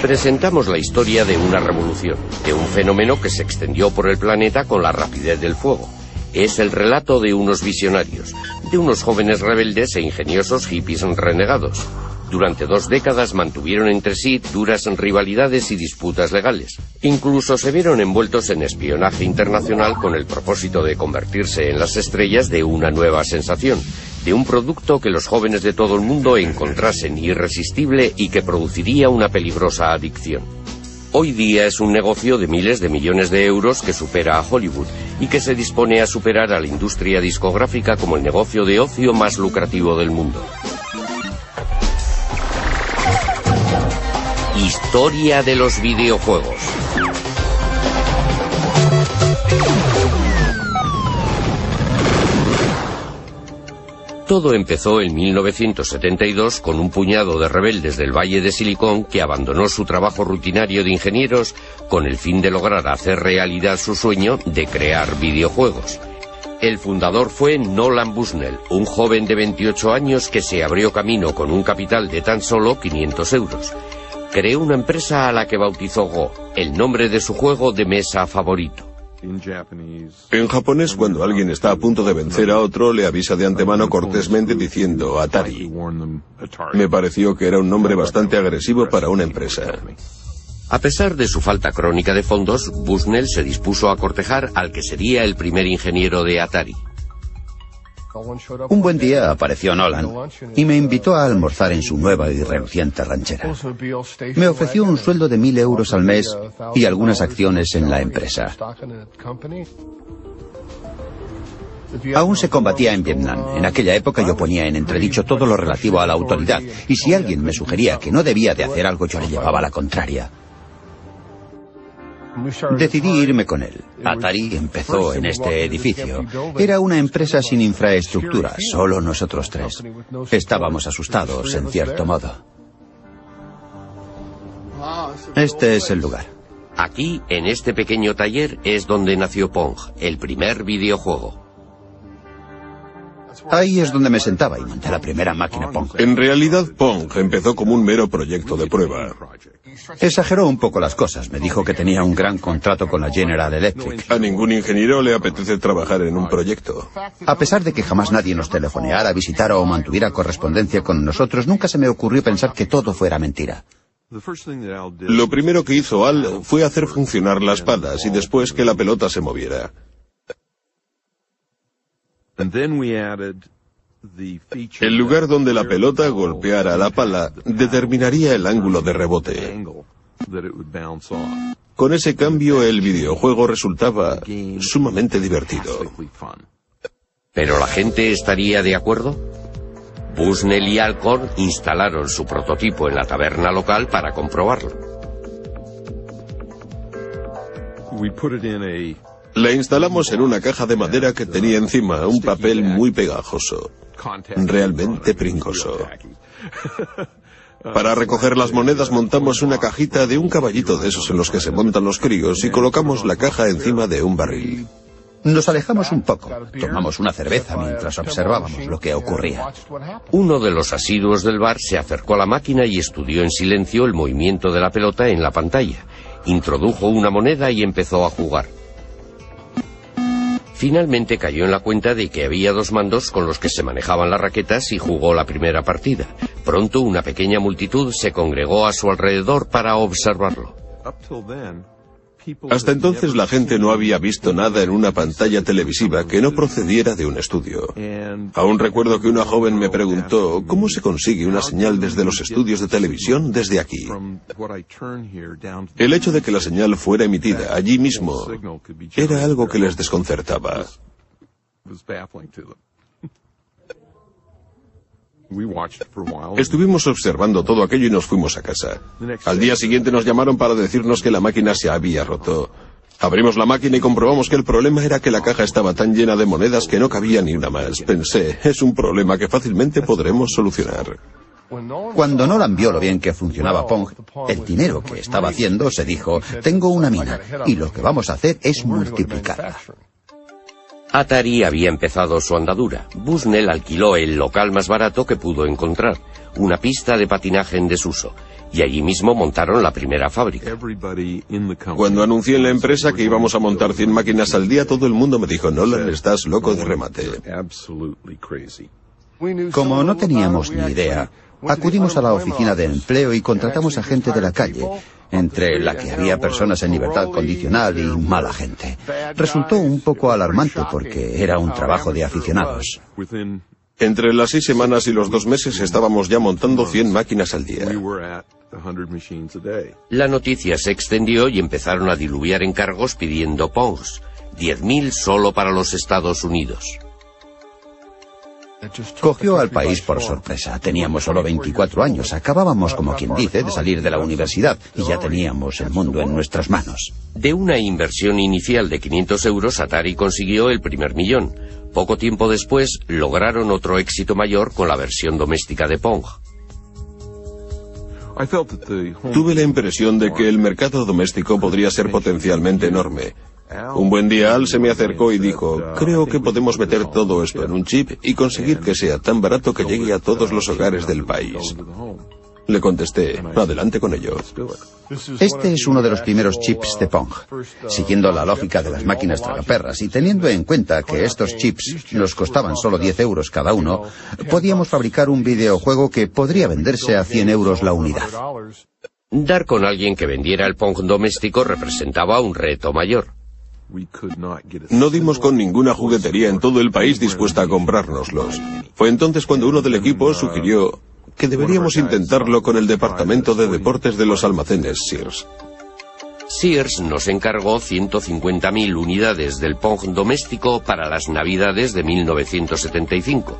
Presentamos la historia de una revolución, de un fenómeno que se extendió por el planeta con la rapidez del fuego. Es el relato de unos visionarios, de unos jóvenes rebeldes e ingeniosos hippies renegados. Durante 2 décadas mantuvieron entre sí duras rivalidades y disputas legales. Incluso se vieron envueltos en espionaje internacional con el propósito de convertirse en las estrellas de una nueva sensación, de un producto que los jóvenes de todo el mundo encontrasen irresistible y que produciría una peligrosa adicción. Hoy día es un negocio de miles de millones de euros que supera a Hollywood y que se dispone a superar a la industria discográfica como el negocio de ocio más lucrativo del mundo. Historia de los videojuegos. Todo empezó en 1972 con un puñado de rebeldes del Valle de Silicon que abandonó su trabajo rutinario de ingenieros con el fin de lograr hacer realidad su sueño de crear videojuegos. El fundador fue Nolan Bushnell, un joven de 28 años que se abrió camino con un capital de tan solo 500 euros. Creó una empresa a la que bautizó Go, el nombre de su juego de mesa favorito. En japonés, cuando alguien está a punto de vencer a otro, le avisa de antemano cortésmente diciendo Atari. Me pareció que era un nombre bastante agresivo para una empresa. A pesar de su falta crónica de fondos, Bushnell se dispuso a cortejar al que sería el primer ingeniero de Atari. Un buen día apareció Nolan y me invitó a almorzar en su nueva y reluciente ranchera. Me ofreció un sueldo de 1.000 euros al mes y algunas acciones en la empresa. Aún se combatía en Vietnam. En aquella época yo ponía en entredicho todo lo relativo a la autoridad, y si alguien me sugería que no debía de hacer algo, yo le llevaba la contraria. Decidí irme con él. Atari empezó en este edificio. Era una empresa sin infraestructura, solo nosotros 3. Estábamos asustados, en cierto modo. Este es el lugar. Aquí, en este pequeño taller, es donde nació Pong, el primer videojuego. Ahí es donde me sentaba y monté la primera máquina Pong. En realidad, Pong empezó como un mero proyecto de prueba. Exageró un poco las cosas. Me dijo que tenía un gran contrato con la General Electric. A ningún ingeniero le apetece trabajar en un proyecto. A pesar de que jamás nadie nos telefoneara, visitara o mantuviera correspondencia con nosotros, nunca se me ocurrió pensar que todo fuera mentira. Lo primero que hizo Al fue hacer funcionar las palas y después que la pelota se moviera. El lugar donde la pelota golpeara la pala determinaría el ángulo de rebote. Con ese cambio, el videojuego resultaba sumamente divertido. ¿Pero la gente estaría de acuerdo? Bushnell y Alcorn instalaron su prototipo en la taberna local para comprobarlo. La instalamos en una caja de madera que tenía encima un papel muy pegajoso, realmente pringoso. Para recoger las monedas montamos una cajita de un caballito de esos en los que se montan los críos y colocamos la caja encima de un barril. Nos alejamos un poco, tomamos una cerveza mientras observábamos lo que ocurría. Uno de los asiduos del bar se acercó a la máquina y estudió en silencio el movimiento de la pelota en la pantalla. Introdujo una moneda y empezó a jugar. Finalmente cayó en la cuenta de que había 2 mandos con los que se manejaban las raquetas y jugó la primera partida. Pronto una pequeña multitud se congregó a su alrededor para observarlo. Hasta entonces la gente no había visto nada en una pantalla televisiva que no procediera de un estudio. Aún recuerdo que una joven me preguntó ¿cómo se consigue una señal desde los estudios de televisión desde aquí? El hecho de que la señal fuera emitida allí mismo era algo que les desconcertaba. Estuvimos observando todo aquello y nos fuimos a casa. Al día siguiente nos llamaron para decirnos que la máquina se había roto. Abrimos la máquina y comprobamos que el problema era que la caja estaba tan llena de monedas que no cabía ni una más. Pensé, es un problema que fácilmente podremos solucionar. Cuando Nolan vio lo bien que funcionaba Pong, el dinero que estaba haciendo, se dijo, tengo una mina y lo que vamos a hacer es multiplicarla. Atari había empezado su andadura. Bushnell alquiló el local más barato que pudo encontrar, una pista de patinaje en desuso, y allí mismo montaron la primera fábrica. Cuando anuncié en la empresa que íbamos a montar 100 máquinas al día, todo el mundo me dijo: Nolan, estás loco de remate. Como no teníamos ni idea, acudimos a la oficina de empleo y contratamos a gente de la calle, entre la que había personas en libertad condicional y mala gente. Resultó un poco alarmante porque era un trabajo de aficionados. Entre las 6 semanas y los 2 meses estábamos ya montando 100 máquinas al día. La noticia se extendió y empezaron a diluviar encargos pidiendo Pongs, 10.000 solo para los Estados Unidos. Cogió al país por sorpresa. Teníamos solo 24 años, acabábamos, como quien dice, de salir de la universidad y ya teníamos el mundo en nuestras manos. De una inversión inicial de 500 euros, Atari consiguió el primer millón. Poco tiempo después, lograron otro éxito mayor con la versión doméstica de Pong. Tuve la impresión de que el mercado doméstico podría ser potencialmente enorme. Un buen día Al se me acercó y dijo: creo que podemos meter todo esto en un chip y conseguir que sea tan barato que llegue a todos los hogares del país. Le contesté: adelante con ello. Este es uno de los primeros chips de Pong, siguiendo la lógica de las máquinas tragaperras y teniendo en cuenta que estos chips nos costaban solo 10 euros cada uno, podíamos fabricar un videojuego que podría venderse a 100 euros la unidad. Dar con alguien que vendiera el Pong doméstico representaba un reto mayor. No dimos con ninguna juguetería en todo el país dispuesta a comprárnoslos. Fue entonces cuando uno del equipo sugirió que deberíamos intentarlo con el departamento de deportes de los almacenes Sears. Sears nos encargó 150.000 unidades del Pong doméstico para las Navidades de 1975.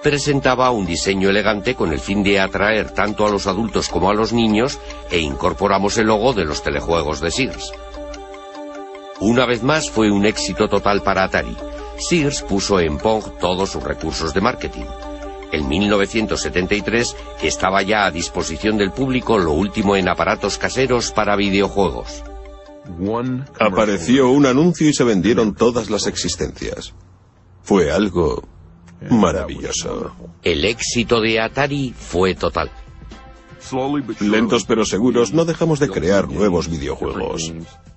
Presentaba un diseño elegante con el fin de atraer tanto a los adultos como a los niños e incorporamos el logo de los telejuegos de Sears. Una vez más fue un éxito total para Atari. Sears puso en Pong todos sus recursos de marketing. En 1973 estaba ya a disposición del público lo último en aparatos caseros para videojuegos. Apareció un anuncio y se vendieron todas las existencias. Fue algo maravilloso. El éxito de Atari fue total. Lentos pero seguros, no dejamos de crear nuevos videojuegos.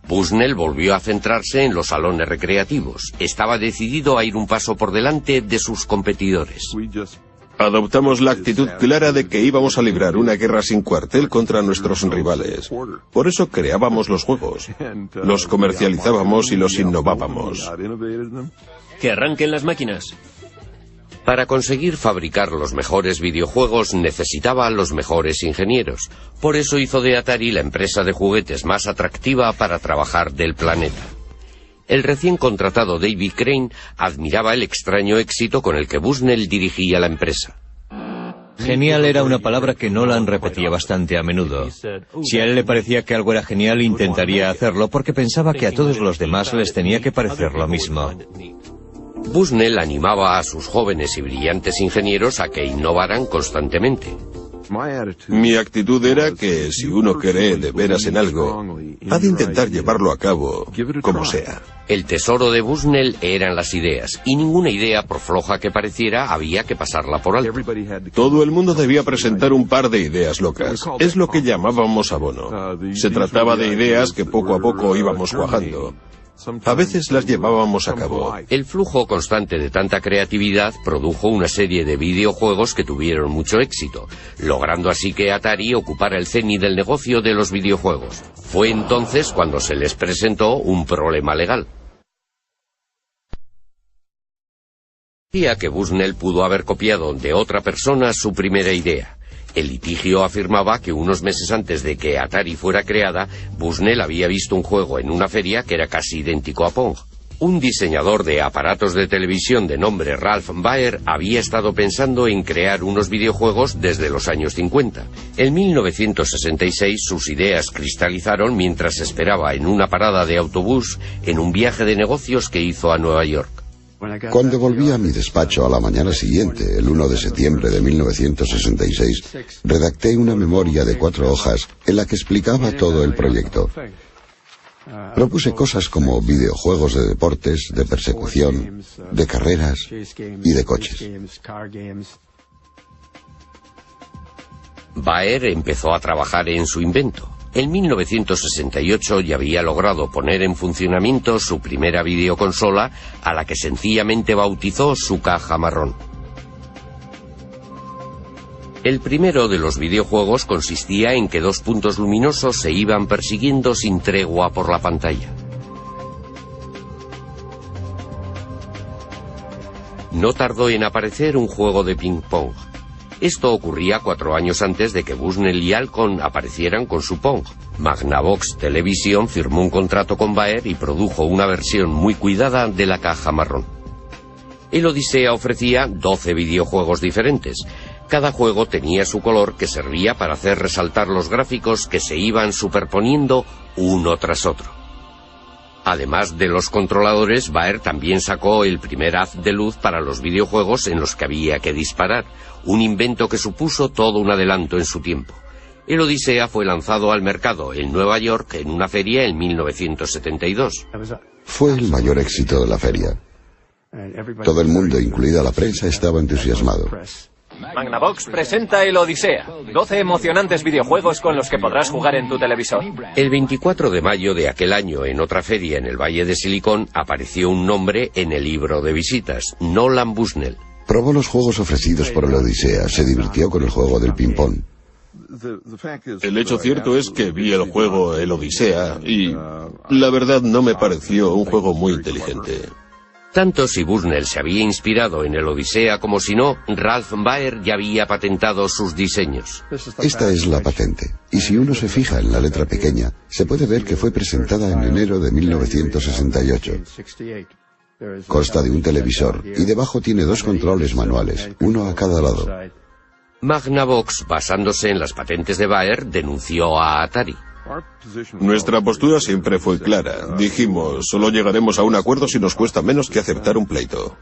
Bushnell volvió a centrarse en los salones recreativos. Estaba decidido a ir un paso por delante de sus competidores. Adoptamos la actitud clara de que íbamos a librar una guerra sin cuartel contra nuestros rivales. Por eso creábamos los juegos, los comercializábamos y los innovábamos. Que arranquen las máquinas. Para conseguir fabricar los mejores videojuegos necesitaba a los mejores ingenieros. Por eso hizo de Atari la empresa de juguetes más atractiva para trabajar del planeta. El recién contratado David Crane admiraba el extraño éxito con el que Bushnell dirigía la empresa. Genial era una palabra que Nolan repetía bastante a menudo. Si a él le parecía que algo era genial, intentaría hacerlo porque pensaba que a todos los demás les tenía que parecer lo mismo. Bushnell animaba a sus jóvenes y brillantes ingenieros a que innovaran constantemente. Mi actitud era que si uno cree de veras en algo, ha de intentar llevarlo a cabo como sea. El tesoro de Bushnell eran las ideas, y ninguna idea, por floja que pareciera, había que pasarla por alto. Todo el mundo debía presentar un par de ideas locas. Es lo que llamábamos abono. Se trataba de ideas que poco a poco íbamos cuajando. A veces las llevábamos a cabo. El flujo constante de tanta creatividad produjo una serie de videojuegos que tuvieron mucho éxito, logrando así que Atari ocupara el cenit del negocio de los videojuegos. Fue entonces cuando se les presentó un problema legal. Decía que Bushnell pudo haber copiado de otra persona su primera idea. El litigio afirmaba que unos meses antes de que Atari fuera creada, Bushnell había visto un juego en una feria que era casi idéntico a Pong. Un diseñador de aparatos de televisión de nombre Ralph Baer había estado pensando en crear unos videojuegos desde los años 50. En 1966 sus ideas cristalizaron mientras esperaba en una parada de autobús en un viaje de negocios que hizo a Nueva York. Cuando volví a mi despacho a la mañana siguiente, el 1 de septiembre de 1966, redacté una memoria de 4 hojas en la que explicaba todo el proyecto. Propuse cosas como videojuegos de deportes, de persecución, de carreras y de coches. Baer empezó a trabajar en su invento. En 1968 ya había logrado poner en funcionamiento su primera videoconsola, a la que sencillamente bautizó su caja marrón. El primero de los videojuegos consistía en que dos puntos luminosos se iban persiguiendo sin tregua por la pantalla. No tardó en aparecer un juego de ping-pong. Esto ocurría 4 años antes de que Bushnell y Alcon aparecieran con su Pong. Magnavox Television firmó un contrato con Baer y produjo una versión muy cuidada de la caja marrón. El Odisea ofrecía 12 videojuegos diferentes. Cada juego tenía su color, que servía para hacer resaltar los gráficos que se iban superponiendo uno tras otro. Además de los controladores, Baer también sacó el primer haz de luz para los videojuegos en los que había que disparar, un invento que supuso todo un adelanto en su tiempo. El Odisea fue lanzado al mercado en Nueva York en una feria en 1972. Fue el mayor éxito de la feria. Todo el mundo, incluida la prensa, estaba entusiasmado. Magnavox presenta el Odisea, 12 emocionantes videojuegos con los que podrás jugar en tu televisor. El 24 de mayo de aquel año, en otra feria en el Valle de Silicon, apareció un nombre en el libro de visitas: Nolan Bushnell. Probó los juegos ofrecidos por el Odisea, se divirtió con el juego del ping-pong. El hecho cierto es que vi el juego El Odisea y la verdad no me pareció un juego muy inteligente. Tanto si Bushnell se había inspirado en el Odisea como si no, Ralph Baer ya había patentado sus diseños. Esta es la patente, y si uno se fija en la letra pequeña, se puede ver que fue presentada en enero de 1968. Consta de un televisor, y debajo tiene 2 controles manuales, uno a cada lado. Magnavox, basándose en las patentes de Baer, denunció a Atari. Nuestra postura siempre fue clara. Dijimos, solo llegaremos a un acuerdo si nos cuesta menos que aceptar un pleito.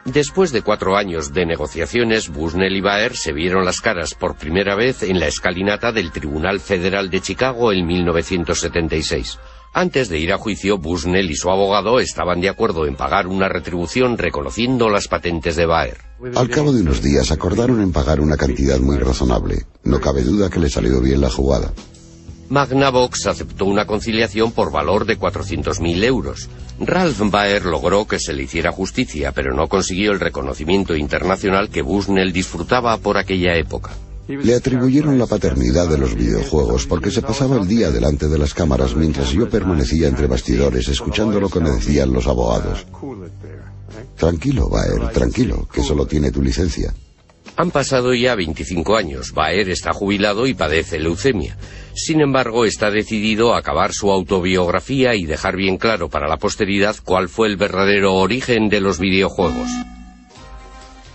Después de 4 años de negociaciones, Bushnell y Baer se vieron las caras por primera vez en la escalinata del Tribunal Federal de Chicago en 1976. Antes de ir a juicio, Bushnell y su abogado estaban de acuerdo en pagar una retribución reconociendo las patentes de Baer. Al cabo de unos días acordaron en pagar una cantidad muy razonable. No cabe duda que le salió bien la jugada. Magnavox aceptó una conciliación por valor de 400.000 euros. Ralph Baer logró que se le hiciera justicia, pero no consiguió el reconocimiento internacional que Bushnell disfrutaba por aquella época. Le atribuyeron la paternidad de los videojuegos porque se pasaba el día delante de las cámaras mientras yo permanecía entre bastidores escuchando lo que me decían los abogados. Tranquilo, Baer, tranquilo, que solo tiene tu licencia. Han pasado ya 25 años. Baer está jubilado y padece leucemia. Sin embargo, está decidido a acabar su autobiografía y dejar bien claro para la posteridad cuál fue el verdadero origen de los videojuegos.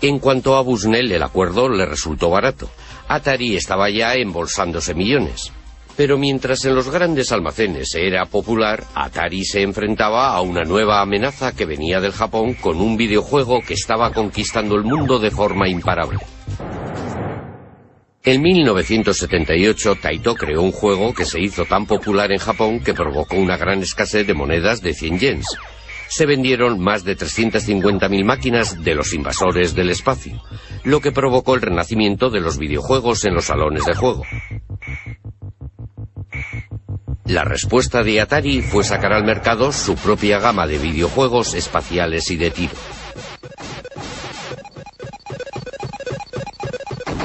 En cuanto a Bushnell, el acuerdo le resultó barato. Atari estaba ya embolsándose millones. Pero mientras en los grandes almacenes era popular, Atari se enfrentaba a una nueva amenaza que venía del Japón con un videojuego que estaba conquistando el mundo de forma imparable. En 1978, Taito creó un juego que se hizo tan popular en Japón que provocó una gran escasez de monedas de 100 yens. Se vendieron más de 350.000 máquinas de los invasores del espacio, lo que provocó el renacimiento de los videojuegos en los salones de juego. La respuesta de Atari fue sacar al mercado su propia gama de videojuegos espaciales y de tiro.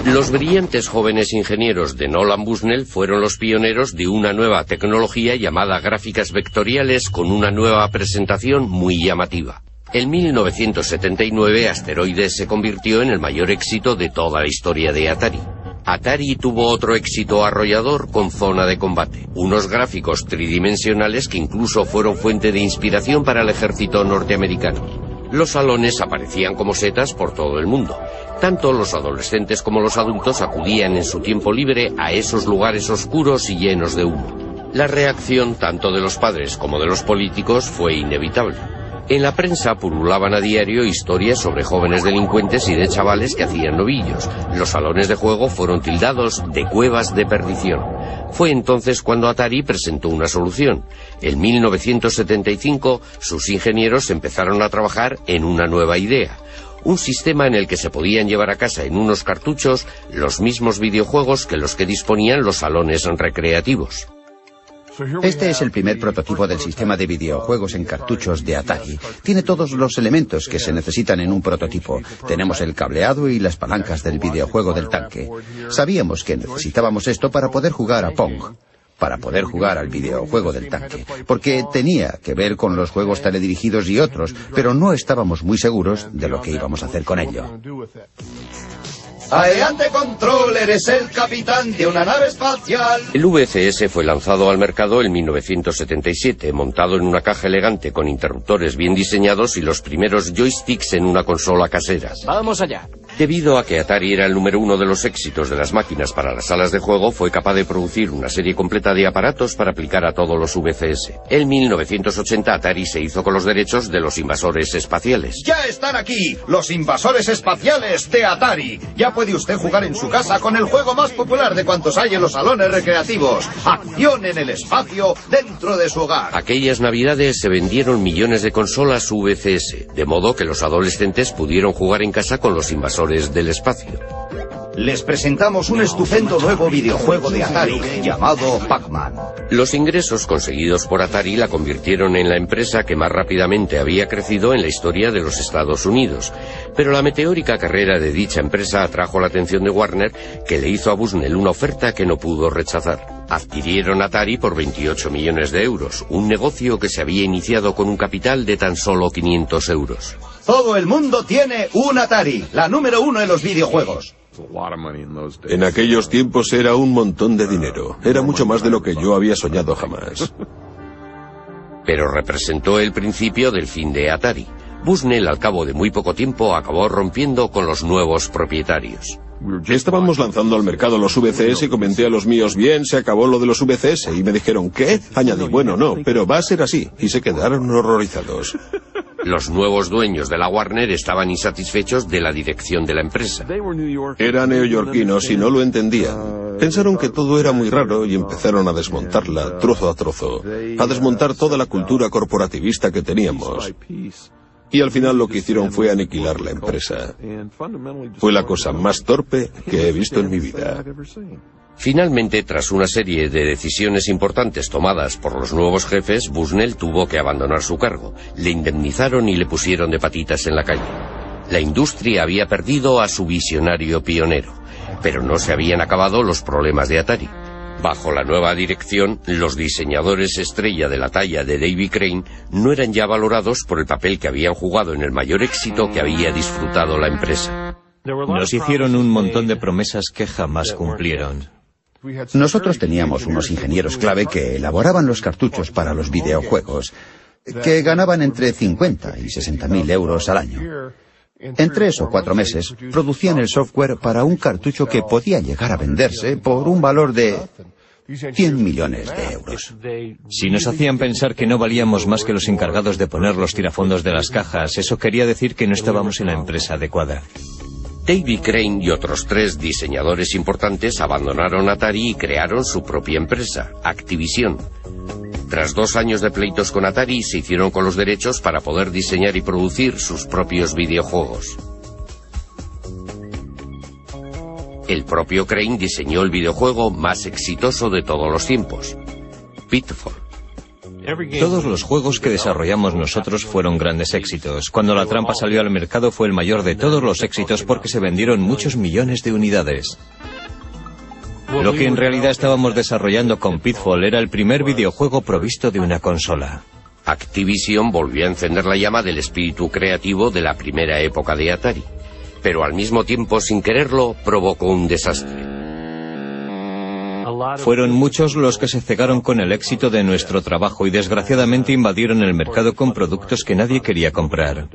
Los brillantes jóvenes ingenieros de Nolan Bushnell fueron los pioneros de una nueva tecnología llamada gráficas vectoriales con una nueva presentación muy llamativa. En 1979, Asteroides se convirtió en el mayor éxito de toda la historia de Atari. Atari tuvo otro éxito arrollador con Zona de Combate, unos gráficos tridimensionales que incluso fueron fuente de inspiración para el ejército norteamericano. Los salones aparecían como setas por todo el mundo. Tanto los adolescentes como los adultos acudían en su tiempo libre a esos lugares oscuros y llenos de humo. La reacción tanto de los padres como de los políticos fue inevitable. En la prensa pululaban a diario historias sobre jóvenes delincuentes y de chavales que hacían novillos. Los salones de juego fueron tildados de cuevas de perdición. Fue entonces cuando Atari presentó una solución. En 1975, sus ingenieros empezaron a trabajar en una nueva idea. un sistema en el que se podían llevar a casa en unos cartuchos los mismos videojuegos que los que disponían los salones recreativos. Este es el primer prototipo del sistema de videojuegos en cartuchos de Atari. Tiene todos los elementos que se necesitan en un prototipo. Tenemos el cableado y las palancas del videojuego del tanque. Sabíamos que necesitábamos esto para poder jugar a Pong, para poder jugar al videojuego del tanque, porque tenía que ver con los juegos teledirigidos y otros, pero no estábamos muy seguros de lo que íbamos a hacer con ello. Adelante, Controller, es el capitán de una nave espacial. El VCS fue lanzado al mercado en 1977, montado en una caja elegante con interruptores bien diseñados y los primeros joysticks en una consola casera. Vamos allá. Debido a que Atari era el número uno de los éxitos de las máquinas para las salas de juego, fue capaz de producir una serie completa de aparatos para aplicar a todos los VCS. En 1980 Atari se hizo con los derechos de los invasores espaciales. ¡Ya están aquí! ¡Los invasores espaciales de Atari! Ya puede usted jugar en su casa con el juego más popular de cuantos hay en los salones recreativos. Acción en el espacio dentro de su hogar. Aquellas navidades se vendieron millones de consolas VCS, de modo que los adolescentes pudieron jugar en casa con los invasores del espacio. Les presentamos un estupendo nuevo videojuego de Atari llamado Pac-Man. Los ingresos conseguidos por Atari la convirtieron en la empresa que más rápidamente había crecido en la historia de los Estados Unidos. Pero la meteórica carrera de dicha empresa atrajo la atención de Warner, que le hizo a Bushnell una oferta que no pudo rechazar. Adquirieron Atari por 28 millones de euros, un negocio que se había iniciado con un capital de tan solo 500 euros. Todo el mundo tiene un Atari, la número uno en los videojuegos. En aquellos tiempos era un montón de dinero. Era mucho más de lo que yo había soñado jamás. Pero representó el principio del fin de Atari. Bushnell, al cabo de muy poco tiempo, acabó rompiendo con los nuevos propietarios. Estábamos lanzando al mercado los VCS y comenté a los míos, bien, se acabó lo de los VCS. Y me dijeron, ¿qué? Añadí, bueno, no, pero va a ser así. Y se quedaron horrorizados. Los nuevos dueños de la Warner estaban insatisfechos de la dirección de la empresa. Eran neoyorquinos y no lo entendían. Pensaron que todo era muy raro y empezaron a desmontarla, trozo a trozo, a desmontar toda la cultura corporativista que teníamos. Y al final lo que hicieron fue aniquilar la empresa. Fue la cosa más torpe que he visto en mi vida. Finalmente, tras una serie de decisiones importantes tomadas por los nuevos jefes, Bushnell tuvo que abandonar su cargo. Le indemnizaron y le pusieron de patitas en la calle. La industria había perdido a su visionario pionero, pero no se habían acabado los problemas de Atari. Bajo la nueva dirección, los diseñadores estrella de la talla de Davy Crane no eran ya valorados por el papel que habían jugado en el mayor éxito que había disfrutado la empresa. Nos hicieron un montón de promesas que jamás cumplieron. Nosotros teníamos unos ingenieros clave que elaboraban los cartuchos para los videojuegos, que ganaban entre 50 y 60.000 euros al año. En 3 o 4 meses producían el software para un cartucho que podía llegar a venderse por un valor de 100 millones de euros. Si nos hacían pensar que no valíamos más que los encargados de poner los tirafondos de las cajas, eso quería decir que no estábamos en la empresa adecuada. Davy Crane y otros 3 diseñadores importantes abandonaron Atari y crearon su propia empresa, Activision. Tras 2 años de pleitos con Atari, se hicieron con los derechos para poder diseñar y producir sus propios videojuegos. El propio Crane diseñó el videojuego más exitoso de todos los tiempos, Pitfall. Todos los juegos que desarrollamos nosotros fueron grandes éxitos. Cuando la trampa salió al mercado fue el mayor de todos los éxitos porque se vendieron muchos millones de unidades. Lo que en realidad estábamos desarrollando con Pitfall era el primer videojuego provisto de una consola. Activision volvió a encender la llama del espíritu creativo de la primera época de Atari, pero al mismo tiempo, sin quererlo, provocó un desastre. Fueron muchos los que se cegaron con el éxito de nuestro trabajo y desgraciadamente invadieron el mercado con productos que nadie quería comprar.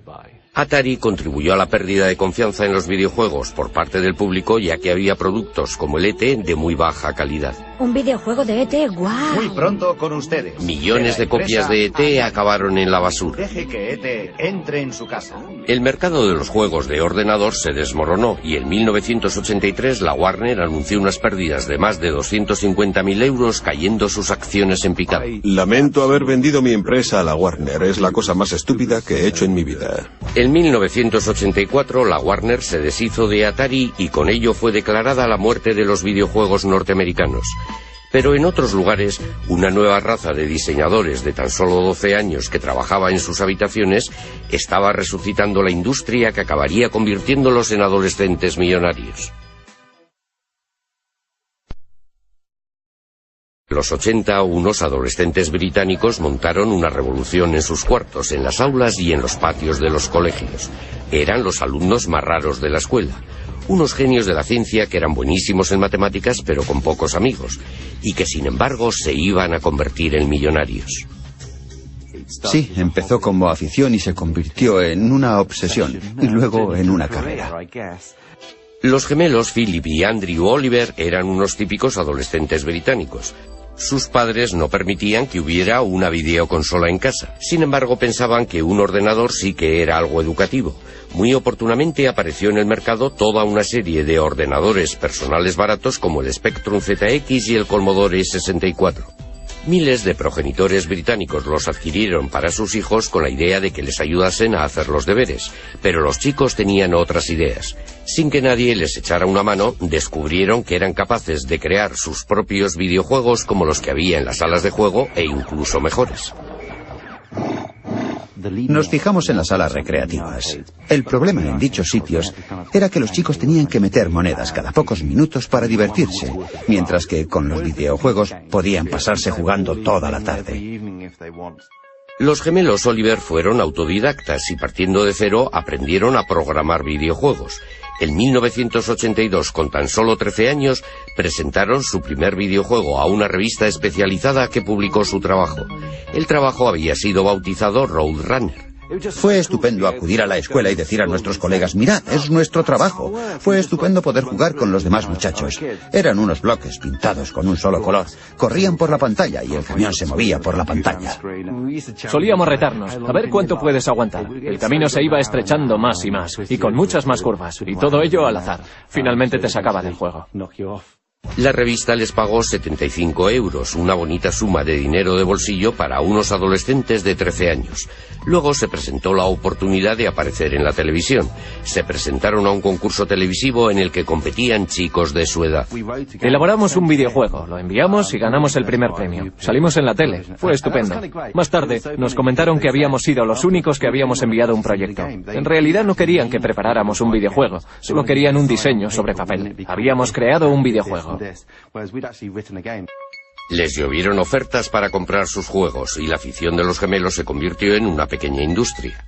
Atari contribuyó a la pérdida de confianza en los videojuegos por parte del público, ya que había productos como el ET de muy baja calidad. Un videojuego de E.T., ¡guau! Muy pronto con ustedes. Millones de copias de E.T. acabaron en la basura. Deje que E.T. entre en su casa. El mercado de los juegos de ordenador se desmoronó y en 1983 la Warner anunció unas pérdidas de más de 250.000 euros, cayendo sus acciones en picado. Lamento haber vendido mi empresa a la Warner. Es la cosa más estúpida que he hecho en mi vida. En 1984 la Warner se deshizo de Atari y con ello fue declarada la muerte de los videojuegos norteamericanos. Pero en otros lugares, una nueva raza de diseñadores de tan solo 12 años que trabajaba en sus habitaciones estaba resucitando la industria que acabaría convirtiéndolos en adolescentes millonarios. En los 80, unos adolescentes británicos montaron una revolución en sus cuartos, en las aulas y en los patios de los colegios. Eran los alumnos más raros de la escuela. Unos genios de la ciencia que eran buenísimos en matemáticas pero con pocos amigos, y que sin embargo se iban a convertir en millonarios. Sí, empezó como afición y se convirtió en una obsesión, y luego en una carrera. Los gemelos Philip y Andrew Oliver eran unos típicos adolescentes británicos. Sus padres no permitían que hubiera una videoconsola en casa. Sin embargo, pensaban que un ordenador sí que era algo educativo. Muy oportunamente apareció en el mercado toda una serie de ordenadores personales baratos como el Spectrum ZX y el Commodore 64. Miles de progenitores británicos los adquirieron para sus hijos con la idea de que les ayudasen a hacer los deberes, pero los chicos tenían otras ideas. Sin que nadie les echara una mano, descubrieron que eran capaces de crear sus propios videojuegos como los que había en las salas de juego e incluso mejores. Nos fijamos en las salas recreativas. El problema en dichos sitios era que los chicos tenían que meter monedas cada pocos minutos para divertirse, mientras que con los videojuegos podían pasarse jugando toda la tarde. Los gemelos Oliver fueron autodidactas y partiendo de cero aprendieron a programar videojuegos. En 1982, con tan solo 13 años, presentaron su primer videojuego a una revista especializada que publicó su trabajo. El trabajo había sido bautizado Roadrunner. Fue estupendo acudir a la escuela y decir a nuestros colegas, mirad, es nuestro trabajo. Fue estupendo poder jugar con los demás muchachos. Eran unos bloques pintados con un solo color. Corrían por la pantalla y el camión se movía por la pantalla. Solíamos retarnos, a ver cuánto puedes aguantar. El camino se iba estrechando más y más, y con muchas más curvas, y todo ello al azar. Finalmente te sacaba del juego. La revista les pagó 75 euros, una bonita suma de dinero de bolsillo para unos adolescentes de 13 años. Luego se presentó la oportunidad de aparecer en la televisión. Se presentaron a un concurso televisivo en el que competían chicos de su edad. Elaboramos un videojuego, lo enviamos y ganamos el primer premio. Salimos en la tele, fue estupendo. Más tarde nos comentaron que habíamos sido los únicos que habíamos enviado un proyecto. En realidad no querían que preparáramos un videojuego, solo querían un diseño sobre papel. Habíamos creado un videojuego. Les llovieron ofertas para comprar sus juegos y la afición de los gemelos se convirtió en una pequeña industria.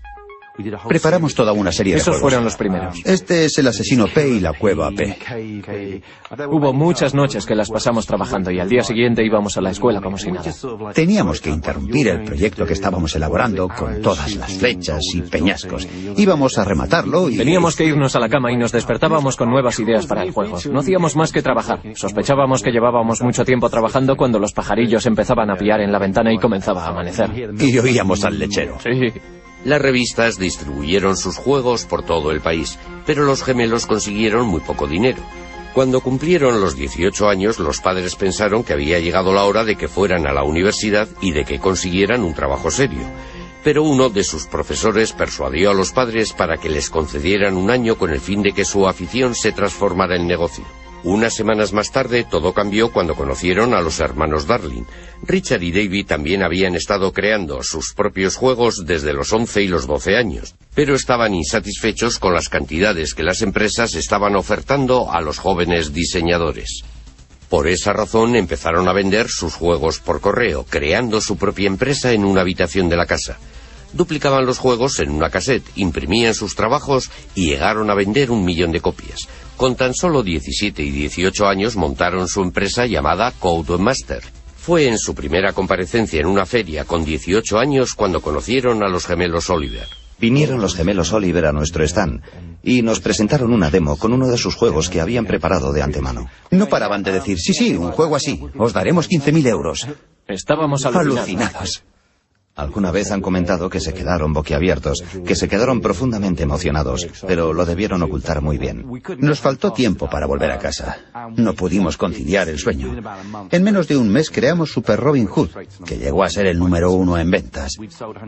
Preparamos toda una serie de Esos juegos. fueron los primeros. Este es el asesino P y la cueva P. Hubo muchas noches que las pasamos trabajando y al día siguiente íbamos a la escuela como si nada. Teníamos que interrumpir el proyecto que estábamos elaborando con todas las flechas y peñascos. Íbamos a rematarlo y... Teníamos que irnos a la cama y nos despertábamos con nuevas ideas para el juego. No hacíamos más que trabajar. Sospechábamos que llevábamos mucho tiempo trabajando cuando los pajarillos empezaban a piar en la ventana y comenzaba a amanecer. Y oíamos al lechero. Sí. Las revistas distribuyeron sus juegos por todo el país, pero los gemelos consiguieron muy poco dinero. Cuando cumplieron los 18 años, los padres pensaron que había llegado la hora de que fueran a la universidad y de que consiguieran un trabajo serio. Pero uno de sus profesores persuadió a los padres para que les concedieran un año con el fin de que su afición se transformara en negocio. Unas semanas más tarde todo cambió cuando conocieron a los hermanos Darling. Richard y David también habían estado creando sus propios juegos desde los 11 y los 12 años, pero estaban insatisfechos con las cantidades que las empresas estaban ofertando a los jóvenes diseñadores. Por esa razón empezaron a vender sus juegos por correo, creando su propia empresa en una habitación de la casa. Duplicaban los juegos en una cassette, imprimían sus trabajos y llegaron a vender 1 millón de copias. Con tan solo 17 y 18 años montaron su empresa llamada Codemaster. Fue en su primera comparecencia en una feria con 18 años cuando conocieron a los gemelos Oliver. Vinieron los gemelos Oliver a nuestro stand y nos presentaron una demo con uno de sus juegos que habían preparado de antemano. No paraban de decir, sí, un juego así, os daremos 15.000 euros. Estábamos alucinados. Alguna vez han comentado que se quedaron boquiabiertos, que se quedaron profundamente emocionados, pero lo debieron ocultar muy bien. Nos faltó tiempo para volver a casa. No pudimos conciliar el sueño. En menos de un mes creamos Super Robin Hood, que llegó a ser el número 1 en ventas.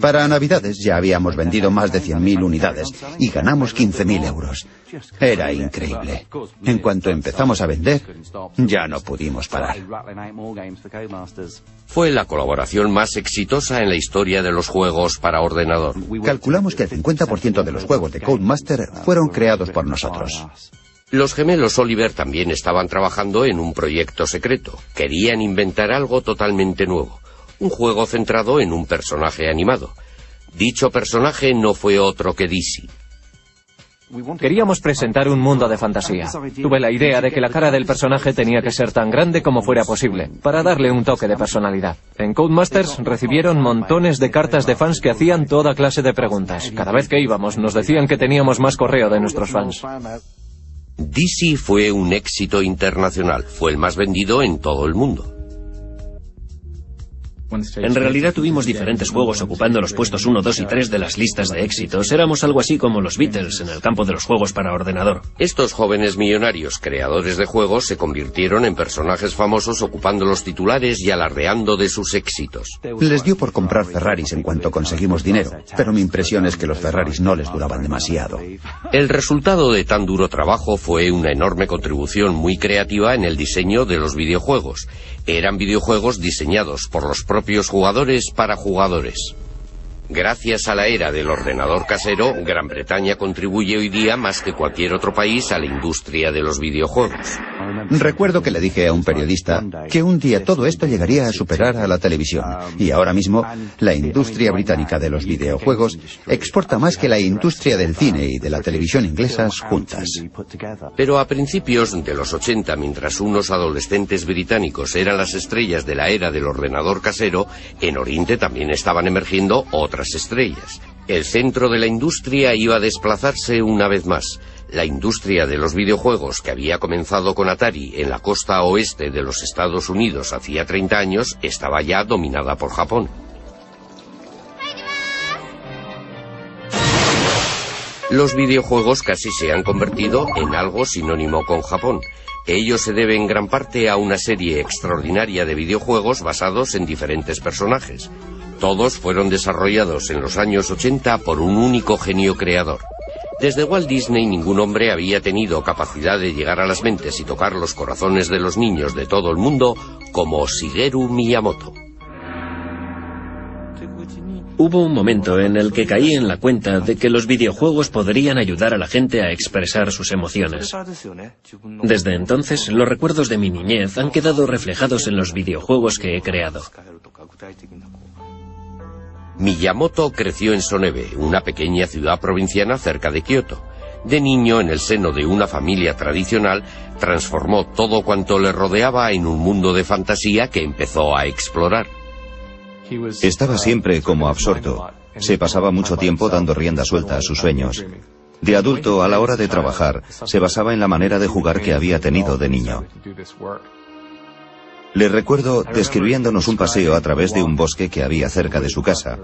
Para Navidades ya habíamos vendido más de 100.000 unidades y ganamos 15.000 euros. Era increíble. En cuanto empezamos a vender, ya no pudimos parar. Fue la colaboración más exitosa en la historia de los juegos para ordenador. Calculamos que el 50% de los juegos de Codemaster fueron creados por nosotros. Los gemelos Oliver también estaban trabajando en un proyecto secreto. Querían inventar algo totalmente nuevo. Un juego centrado en un personaje animado. Dicho personaje no fue otro que Dizzy. Queríamos presentar un mundo de fantasía. Tuve la idea de que la cara del personaje tenía que ser tan grande como fuera posible, para darle un toque de personalidad. En Codemasters recibieron montones de cartas de fans que hacían toda clase de preguntas. Cada vez que íbamos nos decían que teníamos más correo de nuestros fans. Dizzy fue un éxito internacional. Fue el más vendido en todo el mundo. En realidad tuvimos diferentes juegos ocupando los puestos 1, 2 y 3 de las listas de éxitos. Éramos algo así como los Beatles en el campo de los juegos para ordenador. Estos jóvenes millonarios creadores de juegos se convirtieron en personajes famosos ocupando los titulares y alardeando de sus éxitos. Les dio por comprar Ferraris en cuanto conseguimos dinero, pero mi impresión es que los Ferraris no les duraban demasiado. El resultado de tan duro trabajo fue una enorme contribución muy creativa en el diseño de los videojuegos. Eran videojuegos diseñados por los propios jugadores para jugadores. Gracias a la era del ordenador casero, Gran Bretaña contribuye hoy día más que cualquier otro país a la industria de los videojuegos. Recuerdo que le dije a un periodista que un día todo esto llegaría a superar a la televisión. Y ahora mismo, la industria británica de los videojuegos exporta más que la industria del cine y de la televisión inglesas juntas. Pero a principios de los 80, mientras unos adolescentes británicos eran las estrellas de la era del ordenador casero, en Oriente también estaban emergiendo otras estrellas. El centro de la industria iba a desplazarse una vez más. La industria de los videojuegos, que había comenzado con Atari en la costa oeste de los Estados Unidos hacía 30 años, estaba ya dominada por Japón. Los videojuegos casi se han convertido en algo sinónimo con Japón. Ello se debe en gran parte a una serie extraordinaria de videojuegos basados en diferentes personajes. Todos fueron desarrollados en los años 80 por un único genio creador. Desde Walt Disney ningún hombre había tenido capacidad de llegar a las mentes y tocar los corazones de los niños de todo el mundo como Shigeru Miyamoto. Hubo un momento en el que caí en la cuenta de que los videojuegos podrían ayudar a la gente a expresar sus emociones. Desde entonces, los recuerdos de mi niñez han quedado reflejados en los videojuegos que he creado. Miyamoto creció en Sonebe, una pequeña ciudad provinciana cerca de Kioto. De niño, en el seno de una familia tradicional, transformó todo cuanto le rodeaba en un mundo de fantasía que empezó a explorar. Estaba siempre como absorto. Se pasaba mucho tiempo dando rienda suelta a sus sueños. De adulto, a la hora de trabajar, se basaba en la manera de jugar que había tenido de niño. Le recuerdo describiéndonos un paseo a través de un bosque que había cerca de su casa,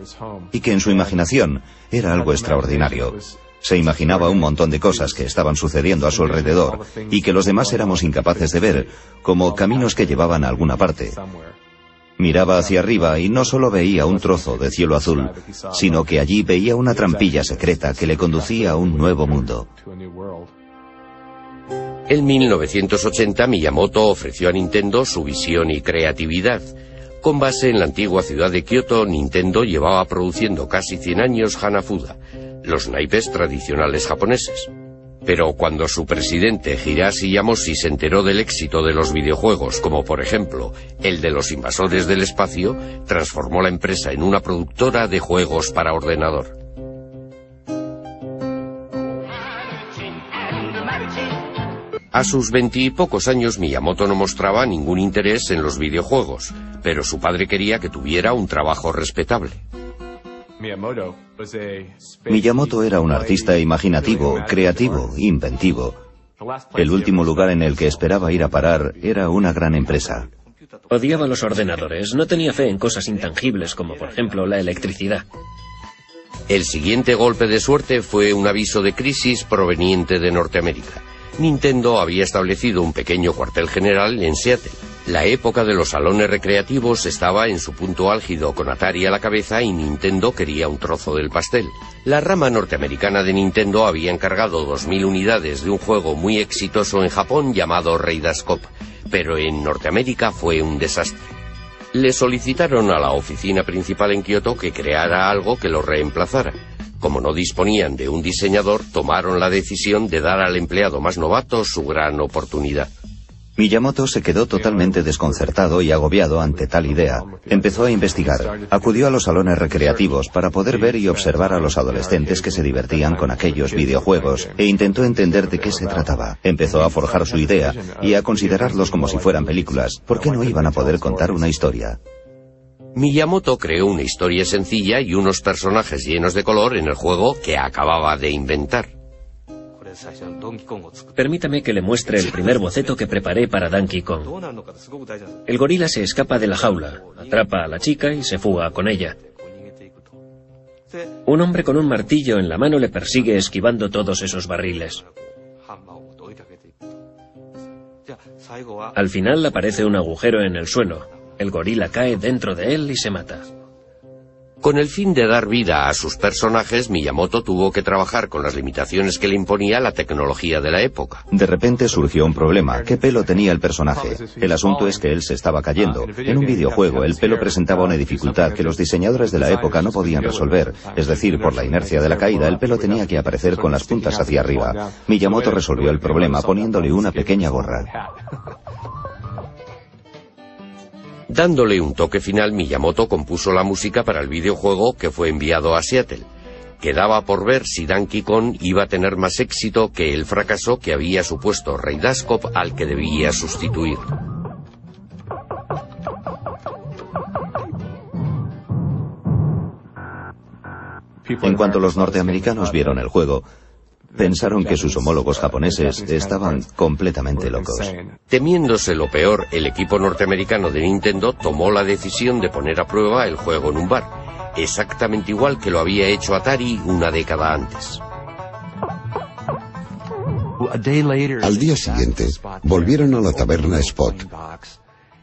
y que en su imaginación era algo extraordinario. Se imaginaba un montón de cosas que estaban sucediendo a su alrededor y que los demás éramos incapaces de ver, como caminos que llevaban a alguna parte. Miraba hacia arriba y no solo veía un trozo de cielo azul, sino que allí veía una trampilla secreta que le conducía a un nuevo mundo. En 1980 Miyamoto ofreció a Nintendo su visión y creatividad. Con base en la antigua ciudad de Kioto, Nintendo llevaba produciendo casi 100 años Hanafuda, los naipes tradicionales japoneses. Pero cuando su presidente Hiroshi Yamoshi se enteró del éxito de los videojuegos, como por ejemplo el de los invasores del espacio, transformó la empresa en una productora de juegos para ordenador. A sus 20 y pocos años Miyamoto no mostraba ningún interés en los videojuegos, pero su padre quería que tuviera un trabajo respetable. Miyamoto era un artista imaginativo, creativo, inventivo. El último lugar en el que esperaba ir a parar era una gran empresa. Odiaba los ordenadores, no tenía fe en cosas intangibles como por ejemplo la electricidad. El siguiente golpe de suerte fue un aviso de crisis proveniente de Norteamérica. Nintendo había establecido un pequeño cuartel general en Seattle. La época de los salones recreativos estaba en su punto álgido, con Atari a la cabeza, y Nintendo quería un trozo del pastel. La rama norteamericana de Nintendo había encargado 2000 unidades de un juego muy exitoso en Japón llamado Raiders Cop, pero en Norteamérica fue un desastre. Le solicitaron a la oficina principal en Kioto que creara algo que lo reemplazara. Como no disponían de un diseñador, tomaron la decisión de dar al empleado más novato su gran oportunidad. Miyamoto se quedó totalmente desconcertado y agobiado ante tal idea. Empezó a investigar. Acudió a los salones recreativos para poder ver y observar a los adolescentes que se divertían con aquellos videojuegos e intentó entender de qué se trataba. Empezó a forjar su idea y a considerarlos como si fueran películas. ¿Por qué no iban a poder contar una historia? Miyamoto creó una historia sencilla y unos personajes llenos de color en el juego que acababa de inventar. Permítame que le muestre el primer boceto que preparé para Donkey Kong. El gorila se escapa de la jaula, atrapa a la chica y se fuga con ella. Un hombre con un martillo en la mano le persigue esquivando todos esos barriles. Al final aparece un agujero en el suelo. El gorila cae dentro de él y se mata. Con el fin de dar vida a sus personajes, Miyamoto tuvo que trabajar con las limitaciones que le imponía la tecnología de la época. De repente surgió un problema. ¿Qué pelo tenía el personaje? El asunto es que él se estaba cayendo. En un videojuego, el pelo presentaba una dificultad que los diseñadores de la época no podían resolver. Es decir, por la inercia de la caída, el pelo tenía que aparecer con las puntas hacia arriba. Miyamoto resolvió el problema poniéndole una pequeña gorra. Dándole un toque final, Miyamoto compuso la música para el videojuego que fue enviado a Seattle. Quedaba por ver si Donkey Kong iba a tener más éxito que el fracaso que había supuesto Raiders Cop, al que debía sustituir. En cuanto los norteamericanos vieron el juego, pensaron que sus homólogos japoneses estaban completamente locos. Temiéndose lo peor, el equipo norteamericano de Nintendo tomó la decisión de poner a prueba el juego en un bar, exactamente igual que lo había hecho Atari una década antes. Al día siguiente, volvieron a la taberna Spot.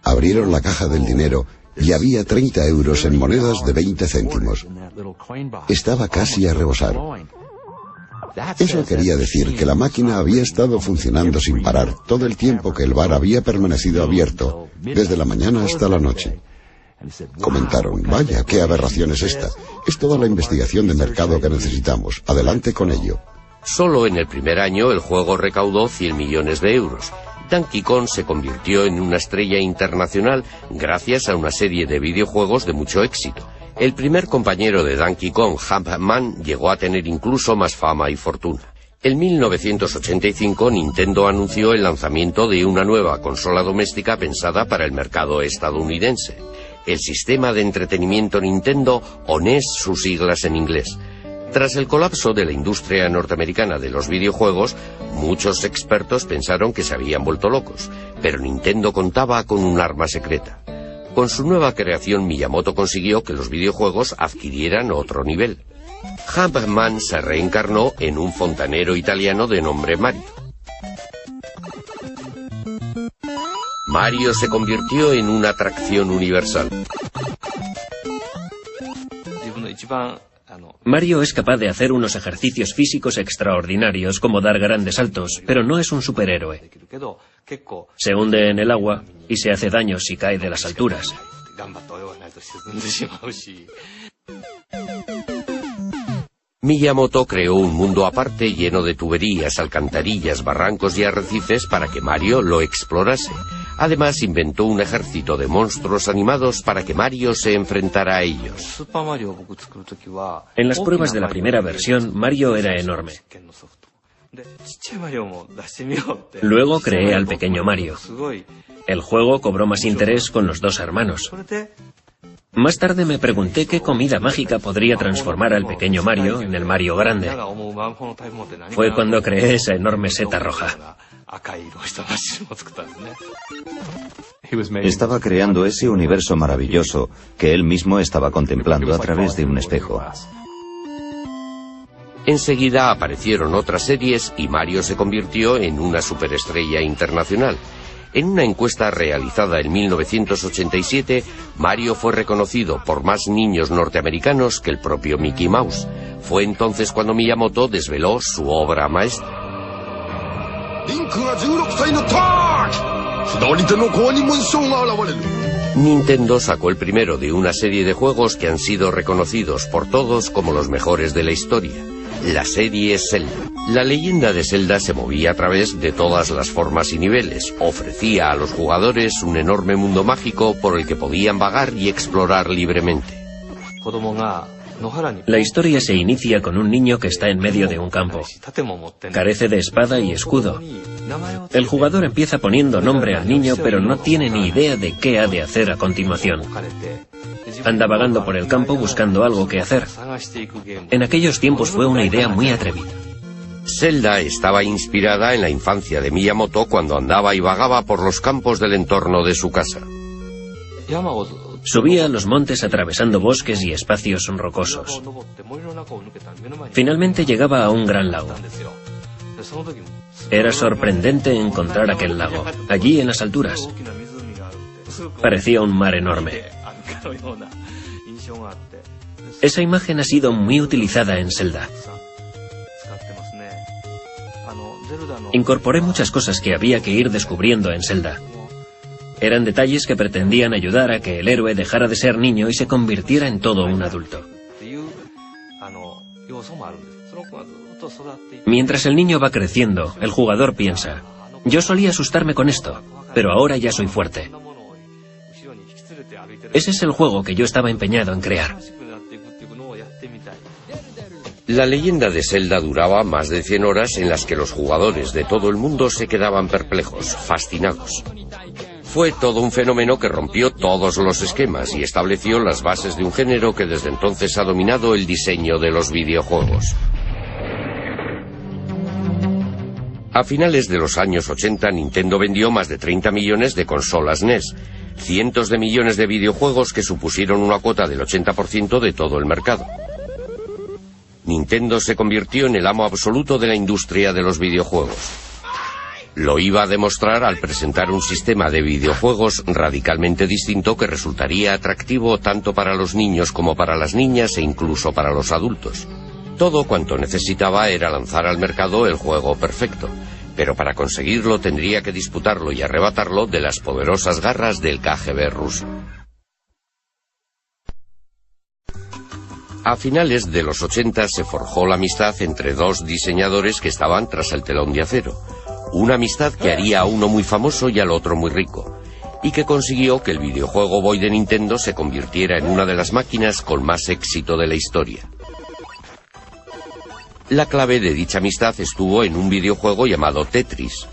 Abrieron la caja del dinero y había 30 euros en monedas de 20 céntimos. Estaba casi a rebosar. Eso quería decir que la máquina había estado funcionando sin parar todo el tiempo que el bar había permanecido abierto, desde la mañana hasta la noche. Comentaron: vaya, qué aberración es esta. Es toda la investigación de mercado que necesitamos. Adelante con ello. Solo en el primer año el juego recaudó 100 millones de euros. Donkey Kong se convirtió en una estrella internacional gracias a una serie de videojuegos de mucho éxito. El primer compañero de Donkey Kong, Jumpman, llegó a tener incluso más fama y fortuna. En 1985, Nintendo anunció el lanzamiento de una nueva consola doméstica pensada para el mercado estadounidense. El sistema de entretenimiento Nintendo, o NES, sus siglas en inglés. Tras el colapso de la industria norteamericana de los videojuegos, muchos expertos pensaron que se habían vuelto locos, pero Nintendo contaba con un arma secreta. Con su nueva creación, Miyamoto consiguió que los videojuegos adquirieran otro nivel. Jumpman se reencarnó en un fontanero italiano de nombre Mario. Mario se convirtió en una atracción universal. Mario es capaz de hacer unos ejercicios físicos extraordinarios, como dar grandes saltos, pero no es un superhéroe. Se hunde en el agua y se hace daño si cae de las alturas. Miyamoto creó un mundo aparte lleno de tuberías, alcantarillas, barrancos y arrecifes para que Mario lo explorase. Además, inventó un ejército de monstruos animados para que Mario se enfrentara a ellos. En las pruebas de la primera versión, Mario era enorme. Luego creé al pequeño Mario. El juego cobró más interés con los dos hermanos. Más tarde me pregunté qué comida mágica podría transformar al pequeño Mario en el Mario grande. Fue cuando creé esa enorme seta roja. Estaba creando ese universo maravilloso que él mismo estaba contemplando a través de un espejo. Enseguida aparecieron otras series y Mario se convirtió en una superestrella internacional. En una encuesta realizada en 1987, Mario fue reconocido por más niños norteamericanos que el propio Mickey Mouse. Fue entonces cuando Miyamoto desveló su obra maestra. Nintendo sacó el primero de una serie de juegos que han sido reconocidos por todos como los mejores de la historia. La serie Zelda. La leyenda de Zelda se movía a través de todas las formas y niveles. Ofrecía a los jugadores un enorme mundo mágico por el que podían vagar y explorar libremente. La historia se inicia con un niño que está en medio de un campo. Carece de espada y escudo. El jugador empieza poniendo nombre al niño, pero no tiene ni idea de qué ha de hacer a continuación. Anda vagando por el campo buscando algo que hacer. En aquellos tiempos fue una idea muy atrevida. Zelda estaba inspirada en la infancia de Miyamoto cuando andaba y vagaba por los campos del entorno de su casa. Subía a los montes atravesando bosques y espacios rocosos. Finalmente llegaba a un gran lago. Era sorprendente encontrar aquel lago, allí en las alturas. Parecía un mar enorme. Esa imagen ha sido muy utilizada en Zelda. Incorporé muchas cosas que había que ir descubriendo en Zelda. Eran detalles que pretendían ayudar a que el héroe dejara de ser niño y se convirtiera en todo un adulto. Mientras el niño va creciendo, el jugador piensa: yo solía asustarme con esto, pero ahora ya soy fuerte. Ese es el juego que yo estaba empeñado en crear. La leyenda de Zelda duraba más de 100 horas en las que los jugadores de todo el mundo se quedaban perplejos, fascinados. Fue todo un fenómeno que rompió todos los esquemas y estableció las bases de un género que desde entonces ha dominado el diseño de los videojuegos. A finales de los años 80, Nintendo vendió más de 30 millones de consolas NES, cientos de millones de videojuegos que supusieron una cuota del 80% de todo el mercado. Nintendo se convirtió en el amo absoluto de la industria de los videojuegos. Lo iba a demostrar al presentar un sistema de videojuegos radicalmente distinto que resultaría atractivo tanto para los niños como para las niñas e incluso para los adultos. Todo cuanto necesitaba era lanzar al mercado el juego perfecto, pero para conseguirlo tendría que disputarlo y arrebatarlo de las poderosas garras del KGB ruso. A finales de los 80 se forjó la amistad entre dos diseñadores que estaban tras el telón de acero. Una amistad que haría a uno muy famoso y al otro muy rico, y que consiguió que el videojuego Boy de Nintendo se convirtiera en una de las máquinas con más éxito de la historia. La clave de dicha amistad estuvo en un videojuego llamado Tetris.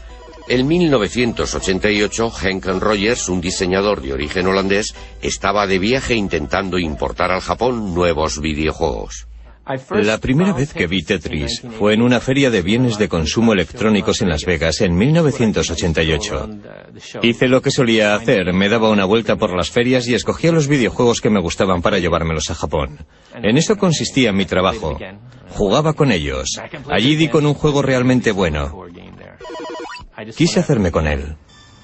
En 1988, Henk Rogers, un diseñador de origen holandés, estaba de viaje intentando importar al Japón nuevos videojuegos. La primera vez que vi Tetris fue en una feria de bienes de consumo electrónicos en Las Vegas en 1988. Hice lo que solía hacer, me daba una vuelta por las ferias y escogía los videojuegos que me gustaban para llevármelos a Japón. En eso consistía mi trabajo. Jugaba con ellos. Allí di con un juego realmente bueno. Quise hacerme con él.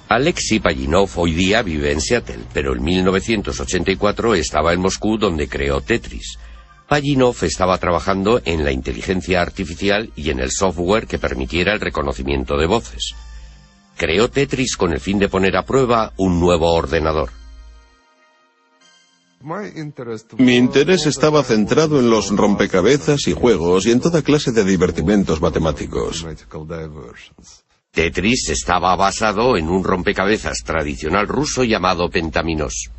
Alexei Pajitnov hoy día vive en Seattle, pero en 1984 estaba en Moscú donde creó Tetris. Pajitnov estaba trabajando en la inteligencia artificial y en el software que permitiera el reconocimiento de voces. Creó Tetris con el fin de poner a prueba un nuevo ordenador. Mi interés estaba centrado en los rompecabezas y juegos y en toda clase de divertimentos matemáticos. Tetris estaba basado en un rompecabezas tradicional ruso llamado Pentaminos.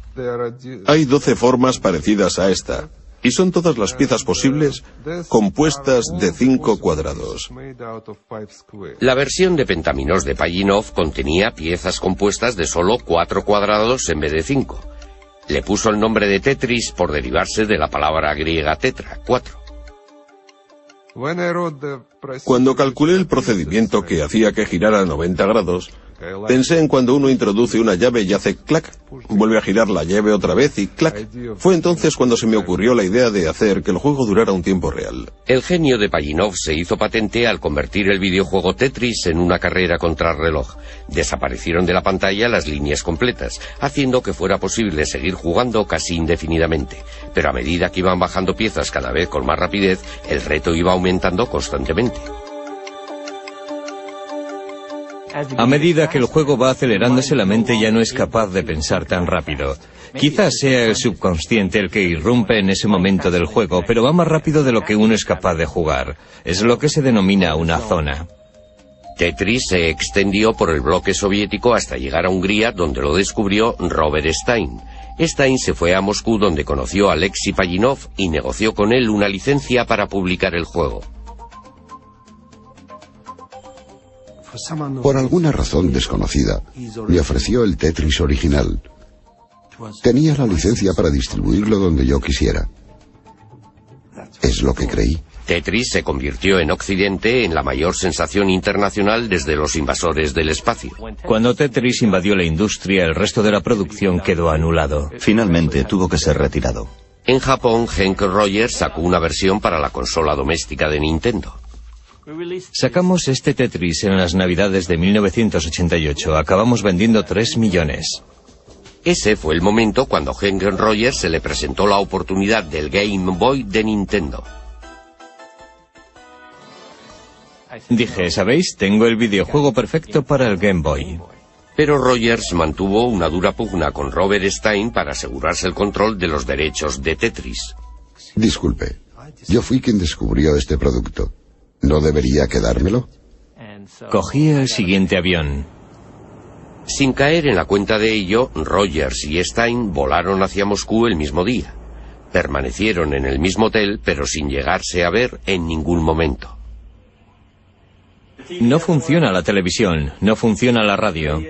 Hay 12 formas parecidas a esta, y son todas las piezas posibles compuestas de 5 cuadrados. La versión de Pentaminos de Pajitnov contenía piezas compuestas de solo 4 cuadrados en vez de 5. Le puso el nombre de Tetris por derivarse de la palabra griega tetra, 4. Cuando calculé el procedimiento que hacía que girara a 90 grados, pensé en cuando uno introduce una llave y hace clac, vuelve a girar la llave otra vez y clac. Fue entonces cuando se me ocurrió la idea de hacer que el juego durara un tiempo real. El genio de Pajitnov se hizo patente al convertir el videojuego Tetris en una carrera contrarreloj. Desaparecieron de la pantalla las líneas completas, haciendo que fuera posible seguir jugando casi indefinidamente. Pero a medida que iban bajando piezas cada vez con más rapidez, el reto iba aumentando constantemente. A medida que el juego va acelerándose, la mente ya no es capaz de pensar tan rápido. Quizás sea el subconsciente el que irrumpe en ese momento del juego, pero va más rápido de lo que uno es capaz de jugar. Es lo que se denomina una zona. Tetris se extendió por el bloque soviético hasta llegar a Hungría, donde lo descubrió Robert Stein. Stein se fue a Moscú, donde conoció a Alexei Pajitnov y negoció con él una licencia para publicar el juego. Por alguna razón desconocida, me ofreció el Tetris original. Tenía la licencia para distribuirlo donde yo quisiera. Es lo que creí. Tetris se convirtió en Occidente en la mayor sensación internacional desde Los invasores del espacio. Cuando Tetris invadió la industria, el resto de la producción quedó anulado. Finalmente tuvo que ser retirado. En Japón, Henk Rogers sacó una versión para la consola doméstica de Nintendo. Sacamos este Tetris en las Navidades de 1988. Acabamos vendiendo 3 millones. Ese fue el momento cuando a Henk Rogers se le presentó la oportunidad del Game Boy de Nintendo. Dije, ¿sabéis? Tengo el videojuego perfecto para el Game Boy. Pero Rogers mantuvo una dura pugna con Robert Stein para asegurarse el control de los derechos de Tetris. Disculpe, yo fui quien descubrió este producto. ¿No debería quedármelo? Cogí el siguiente avión. Sin caer en la cuenta de ello, Rogers y Stein volaron hacia Moscú el mismo día. Permanecieron en el mismo hotel, pero sin llegarse a ver en ningún momento. No funciona la televisión, no funciona la radio.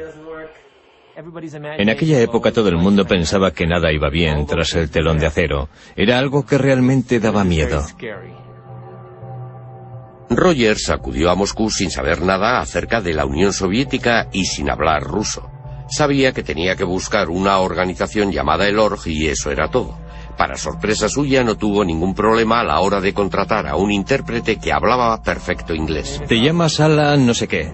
En aquella época todo el mundo pensaba que nada iba bien tras el telón de acero. Era algo que realmente daba miedo. Rogers acudió a Moscú sin saber nada acerca de la Unión Soviética y sin hablar ruso. Sabía que tenía que buscar una organización llamada el Org y eso era todo. Para sorpresa suya no tuvo ningún problema a la hora de contratar a un intérprete que hablaba perfecto inglés. Te llamas Alan no sé qué.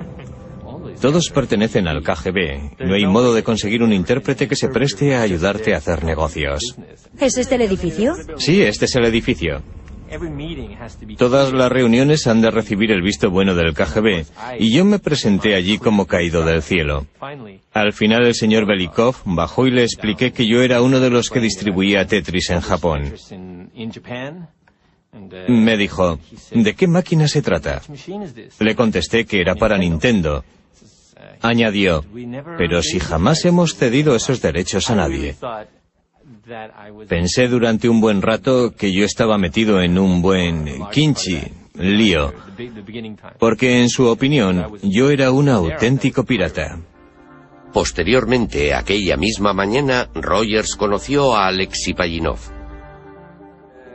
Todos pertenecen al KGB. No hay modo de conseguir un intérprete que se preste a ayudarte a hacer negocios. ¿Es este el edificio? Sí, este es el edificio. Todas las reuniones han de recibir el visto bueno del KGB, y yo me presenté allí como caído del cielo. Al final el señor Belikov bajó y le expliqué que yo era uno de los que distribuía Tetris en Japón. Me dijo, ¿de qué máquina se trata? Le contesté que era para Nintendo. Añadió, pero si jamás hemos cedido esos derechos a nadie. Pensé durante un buen rato que yo estaba metido en un buen lío, porque en su opinión yo era un auténtico pirata. Posteriormente, aquella misma mañana, Rogers conoció a Alexei Pajitnov.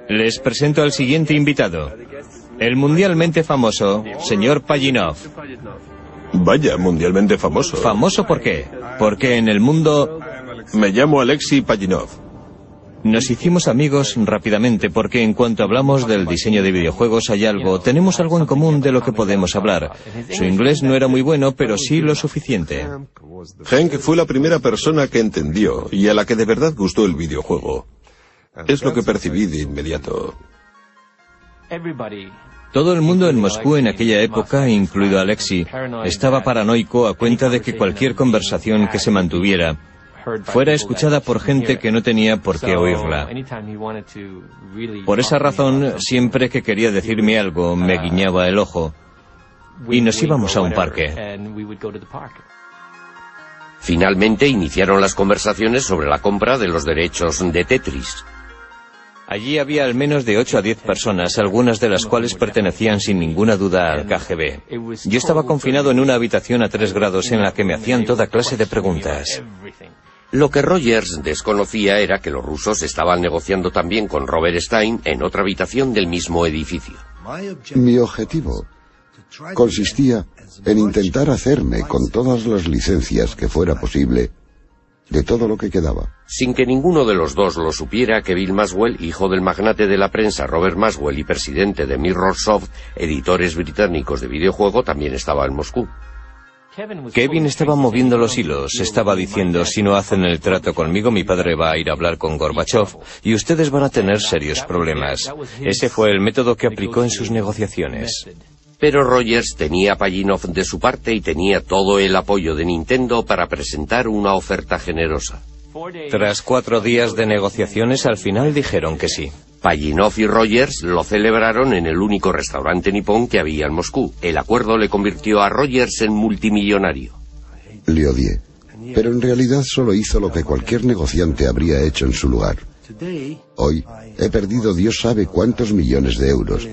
Les presento al siguiente invitado, el mundialmente famoso señor Pajitnov. Vaya, mundialmente famoso. ¿Famoso por qué? Porque en el mundo... Me llamo Alexei Pajitnov. Nos hicimos amigos rápidamente porque en cuanto hablamos del diseño de videojuegos tenemos algo en común de lo que podemos hablar. Su inglés no era muy bueno, pero sí lo suficiente. Henk fue la primera persona que entendió y a la que de verdad gustó el videojuego. Es lo que percibí de inmediato. Todo el mundo en Moscú en aquella época, incluido Alexei, estaba paranoico a cuenta de que cualquier conversación que se mantuviera fuera escuchada por gente que no tenía por qué oírla. Por esa razón, siempre que quería decirme algo, me guiñaba el ojo y nos íbamos a un parque. Finalmente iniciaron las conversaciones sobre la compra de los derechos de Tetris. Allí había al menos de 8 a 10 personas, algunas de las cuales pertenecían sin ninguna duda al KGB. Yo estaba confinado en una habitación a 3 grados en la que me hacían toda clase de preguntas. Lo que Rogers desconocía era que los rusos estaban negociando también con Robert Stein en otra habitación del mismo edificio. Mi objetivo consistía en intentar hacerme con todas las licencias que fuera posible de todo lo que quedaba. Sin que ninguno de los dos lo supiera, que Bill Maxwell, hijo del magnate de la prensa Robert Maxwell y presidente de Mirrorsoft, editores británicos de videojuego, también estaba en Moscú. Kevin estaba moviendo los hilos, estaba diciendo: si no hacen el trato conmigo, mi padre va a ir a hablar con Gorbachev y ustedes van a tener serios problemas. Ese fue el método que aplicó en sus negociaciones. Pero Rogers tenía a Pajitnov de su parte y tenía todo el apoyo de Nintendo para presentar una oferta generosa. Tras 4 días de negociaciones, al final dijeron que sí. Pajitnov y Rogers lo celebraron en el único restaurante nipón que había en Moscú. El acuerdo le convirtió a Rogers en multimillonario. Le odié, pero en realidad solo hizo lo que cualquier negociante habría hecho en su lugar. Hoy he perdido Dios sabe cuántos millones de euros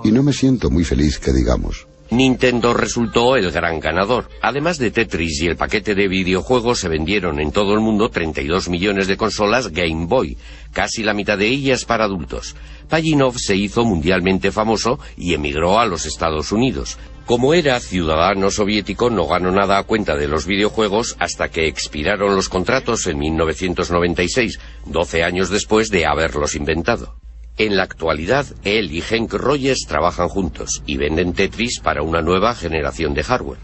y no me siento muy feliz, que digamos. Nintendo resultó el gran ganador. Además de Tetris y el paquete de videojuegos, se vendieron en todo el mundo 32 millones de consolas Game Boy, casi la mitad de ellas para adultos. Pajitnov se hizo mundialmente famoso y emigró a los Estados Unidos. Como era ciudadano soviético, no ganó nada a cuenta de los videojuegos hasta que expiraron los contratos en 1996, 12 años después de haberlos inventado. En la actualidad, él y Henk Rogers trabajan juntos y venden Tetris para una nueva generación de hardware.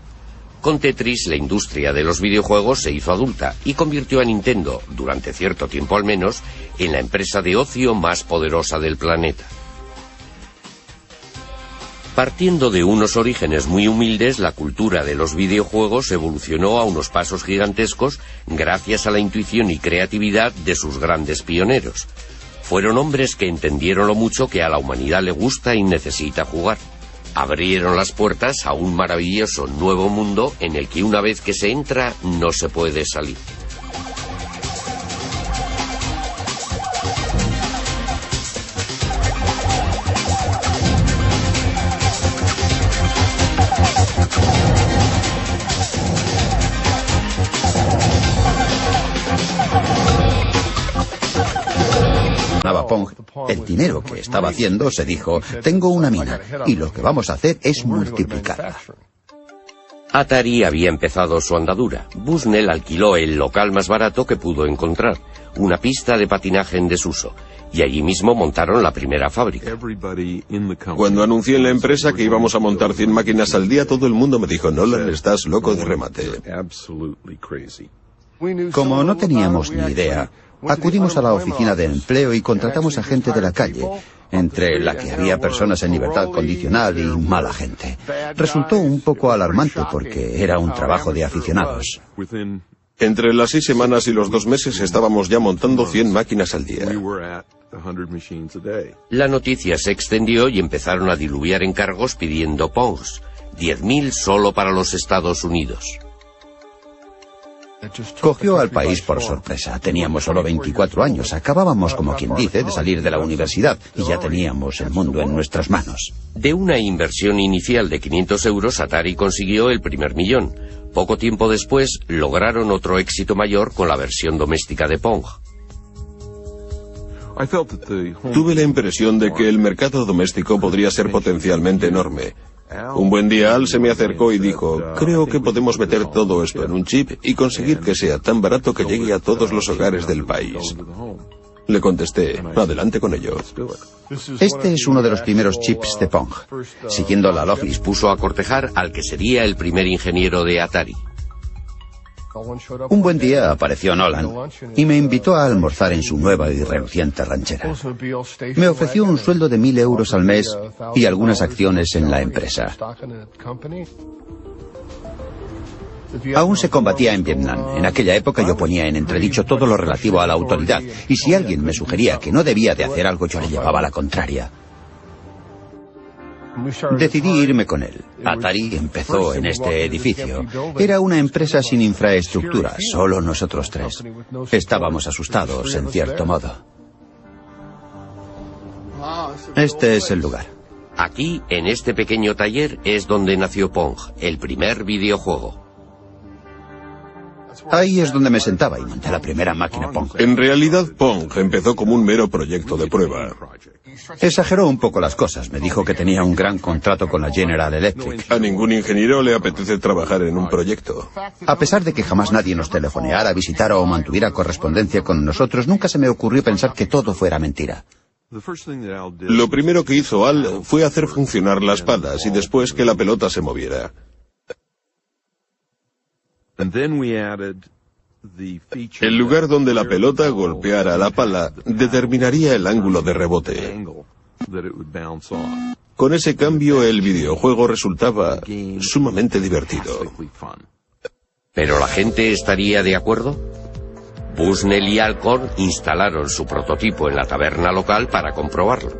Con Tetris, la industria de los videojuegos se hizo adulta y convirtió a Nintendo, durante cierto tiempo al menos, en la empresa de ocio más poderosa del planeta. Partiendo de unos orígenes muy humildes, la cultura de los videojuegos evolucionó a unos pasos gigantescos gracias a la intuición y creatividad de sus grandes pioneros. Fueron hombres que entendieron lo mucho que a la humanidad le gusta y necesita jugar. Abrieron las puertas a un maravilloso nuevo mundo en el que una vez que se entra no se puede salir. Pong, el dinero que estaba haciendo, se dijo: tengo una mina y lo que vamos a hacer es multiplicarla. Atari había empezado su andadura. Bushnell alquiló el local más barato que pudo encontrar, una pista de patinaje en desuso, y allí mismo montaron la primera fábrica. Cuando anuncié en la empresa que íbamos a montar 100 máquinas al día, todo el mundo me dijo: Nolan, estás loco de remate. Como no teníamos ni idea, acudimos a la oficina de empleo y contratamos a gente de la calle, entre la que había personas en libertad condicional y mala gente. Resultó un poco alarmante porque era un trabajo de aficionados. Entre las 6 semanas y los 2 meses estábamos ya montando 100 máquinas al día. La noticia se extendió y empezaron a diluviar encargos pidiendo Pongs, 10.000 solo para los Estados Unidos. Cogió al país por sorpresa. Teníamos solo 24 años, acabábamos, como quien dice, de salir de la universidad y ya teníamos el mundo en nuestras manos. De una inversión inicial de 500 euros, Atari consiguió el primer millón. Poco tiempo después, lograron otro éxito mayor con la versión doméstica de Pong. Tuve la impresión de que el mercado doméstico podría ser potencialmente enorme. Un buen día Al se me acercó y dijo: creo que podemos meter todo esto en un chip y conseguir que sea tan barato que llegue a todos los hogares del país. Le contesté: adelante con ello. Este es uno de los primeros chips de Pong. Siguiendo la lógica, Dispuso a cortejar al que sería el primer ingeniero de Atari. un buen día apareció Nolan y me invitó a almorzar en su nueva y reluciente ranchera. Me ofreció un sueldo de 1.000 euros al mes y algunas acciones en la empresa. Aún se combatía en Vietnam. En aquella época yo ponía en entredicho todo lo relativo a la autoridad, y si alguien me sugería que no debía de hacer algo, yo le llevaba la contraria. Decidí irme con él. Atari empezó en este edificio. Era una empresa sin infraestructura, solo nosotros 3. Estábamos asustados, en cierto modo. Este es el lugar. Aquí, en este pequeño taller, es donde nació Pong, el primer videojuego. Ahí es donde me sentaba y monté la primera máquina Pong. En realidad, Pong empezó como un mero proyecto de prueba. Exageró un poco las cosas. Me dijo que tenía un gran contrato con la General Electric. A ningún ingeniero le apetece trabajar en un proyecto. A pesar de que jamás nadie nos telefoneara, visitara o mantuviera correspondencia con nosotros, nunca se me ocurrió pensar que todo fuera mentira. Lo primero que hizo Al fue hacer funcionar las palas y después que la pelota se moviera. El lugar donde la pelota golpeara la pala determinaría el ángulo de rebote. Con ese cambio, el videojuego resultaba sumamente divertido. ¿Pero la gente estaría de acuerdo? Bushnell y Alcorn instalaron su prototipo en la taberna local para comprobarlo.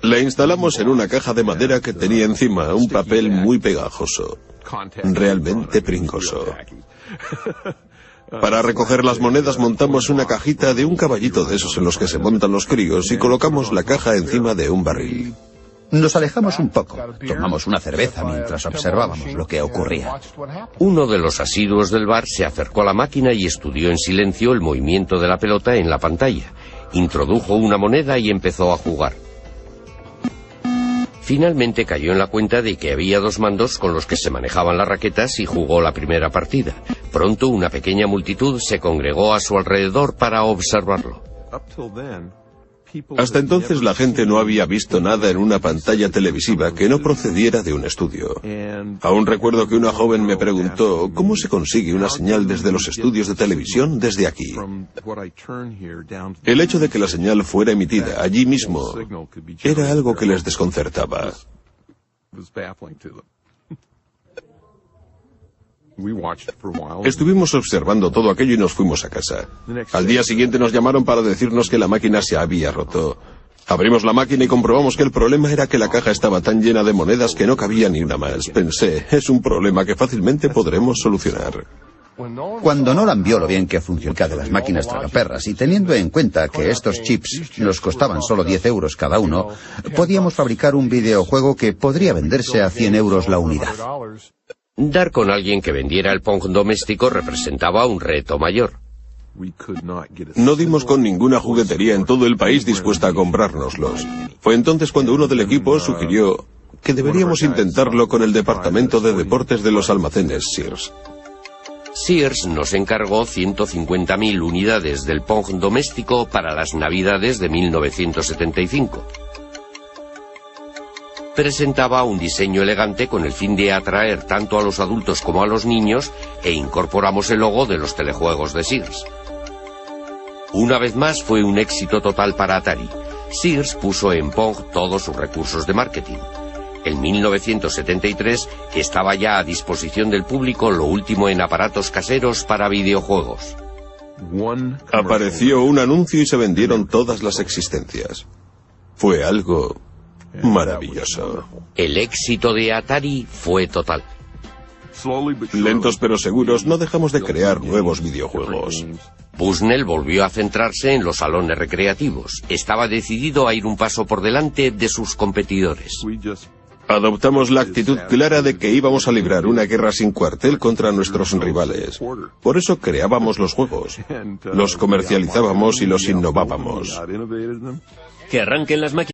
La instalamos en una caja de madera que tenía encima un papel muy pegajoso, realmente pringoso. Para recoger las monedas montamos una cajita de un caballito de esos en los que se montan los críos y colocamos la caja encima de un barril. Nos alejamos un poco, tomamos una cerveza mientras observábamos lo que ocurría. Uno de los asiduos del bar se acercó a la máquina y estudió en silencio el movimiento de la pelota en la pantalla. Introdujo una moneda y empezó a jugar. Finalmente cayó en la cuenta de que había dos mandos con los que se manejaban las raquetas y jugó la primera partida. Pronto una pequeña multitud se congregó a su alrededor para observarlo. Hasta entonces la gente no había visto nada en una pantalla televisiva que no procediera de un estudio. Aún recuerdo que una joven me preguntó ¿cómo se consigue una señal desde los estudios de televisión desde aquí? El hecho de que la señal fuera emitida allí mismo era algo que les desconcertaba. Estuvimos observando todo aquello y nos fuimos a casa. Al día siguiente nos llamaron para decirnos que la máquina se había roto. Abrimos la máquina y comprobamos que el problema era que la caja estaba tan llena de monedas que no cabía ni una más. Pensé, es un problema que fácilmente podremos solucionar. Cuando Nolan vio lo bien que funcionaba de las máquinas tragaperras y teniendo en cuenta que estos chips nos costaban solo 10 euros cada uno, podíamos fabricar un videojuego que podría venderse a 100 euros la unidad. Dar con alguien que vendiera el Pong doméstico representaba un reto mayor. No dimos con ninguna juguetería en todo el país dispuesta a comprárnoslos. Fue entonces cuando uno del equipo sugirió que deberíamos intentarlo con el departamento de deportes de los almacenes Sears. Sears nos encargó 150.000 unidades del Pong doméstico para las Navidades de 1975. Presentaba un diseño elegante con el fin de atraer tanto a los adultos como a los niños e incorporamos el logo de los telejuegos de Sears. Una vez más fue un éxito total para Atari. Sears puso en Pong todos sus recursos de marketing. En 1973 estaba ya a disposición del público lo último en aparatos caseros para videojuegos. Apareció un anuncio y se vendieron todas las existencias. Fue algo maravilloso. El éxito de Atari fue total. Lentos pero seguros, no dejamos de crear nuevos videojuegos. Bushnell volvió a centrarse en los salones recreativos. Estaba decidido a ir un paso por delante de sus competidores. Adoptamos la actitud clara de que íbamos a librar una guerra sin cuartel contra nuestros rivales. Por eso creábamos los juegos, los comercializábamos y los innovábamos. Que arranquen las máquinas.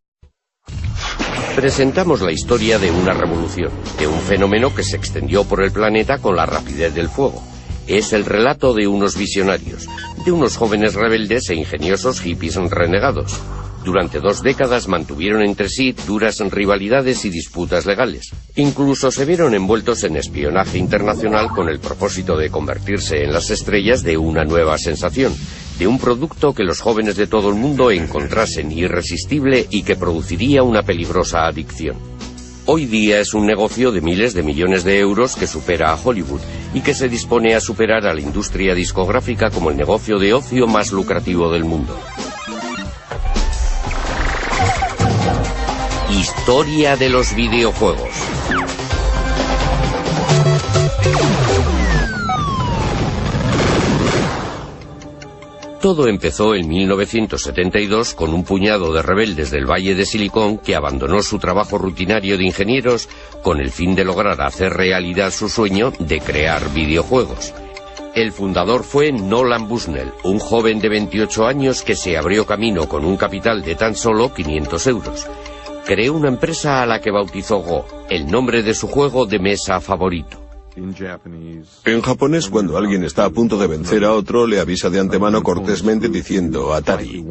Presentamos la historia de una revolución, de un fenómeno que se extendió por el planeta con la rapidez del fuego. Es el relato de unos visionarios, de unos jóvenes rebeldes e ingeniosos hippies renegados. Durante 2 décadas mantuvieron entre sí duras rivalidades y disputas legales. Incluso se vieron envueltos en espionaje internacional con el propósito de convertirse en las estrellas de una nueva sensación, de un producto que los jóvenes de todo el mundo encontrasen irresistible y que produciría una peligrosa adicción. Hoy día es un negocio de miles de millones de euros que supera a Hollywood y que se dispone a superar a la industria discográfica como el negocio de ocio más lucrativo del mundo. Historia de los videojuegos. Todo empezó en 1972 con un puñado de rebeldes del Valle de Silicon que abandonó su trabajo rutinario de ingenieros con el fin de lograr hacer realidad su sueño de crear videojuegos. El fundador fue Nolan Bushnell, un joven de 28 años que se abrió camino con un capital de tan solo 500 euros. Creó una empresa a la que bautizó Go, el nombre de su juego de mesa favorito. En japonés, cuando alguien está a punto de vencer a otro, le avisa de antemano cortésmente diciendo Atari.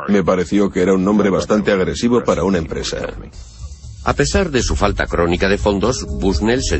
Me pareció que era un nombre bastante agresivo para una empresa. A pesar de su falta crónica de fondos, Bushnell se